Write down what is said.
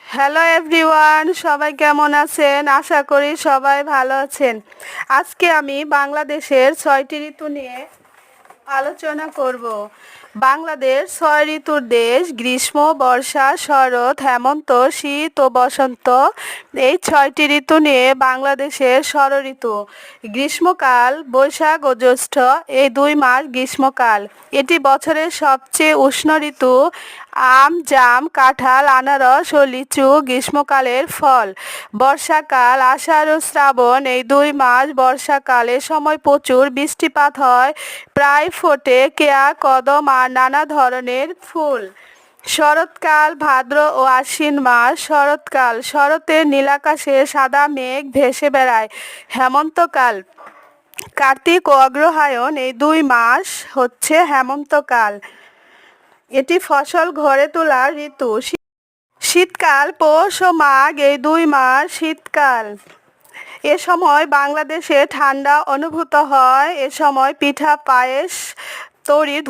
Hello everyone, সবাই কেমন আছেন? আশা করি সবাই ভালো আছেন। আজকে আমি বাংলাদেশের 6টি ঋতু নিয়ে আলোচনা করব। বাংলাদেশ 6 ঋতুর দেশ। গ্রীষ্ম, বর্ষা, শরৎ, হেমন্ত, শীত ও বসন্ত, এই 6টি ঋতু নিয়ে বাংলাদেশের ষড়ঋতু। গ্রীষ্মকাল, বৈশাখ ও জ্যৈষ্ঠ, এই 2 মাস গ্রীষ্মকাল। এটি বছরের সবচেয়ে উষ্ণ ঋতু। আম, জাম, কাঁঠাল, আনারস ও লিচু গ্রীষ্মকালের ফল। বর্ষাকাল, আষাঢ় ও শ্রাবণ, এই 2 মাস বর্ষাকাল। এ সময় প্রচুর বৃষ্টিপাত হয়, প্রায় ফোটে কেয়া, কদম আর নানা ধরনের ফুল। শরৎকাল, ভাদ্র ও আশ্বিন মাস। শরৎকাল, শরতের নীলাকাশে সাদা মেঘ ভেসে বেড়ায়। হেমন্তকাল, কার্তিক ও অগ্রহায়ণ, এই 2 মাস হচ্ছে হেমন্তকাল। এটি ফসল ঘরে তোলার ঋতু। শীতকাল, পৌষ ও মাঘ, এই 2 মাস শীতকাল। এ সময় বাংলাদেশে ঠান্ডা অনুভূত হয়। এ সময় পিঠা, পায়েস তৈরির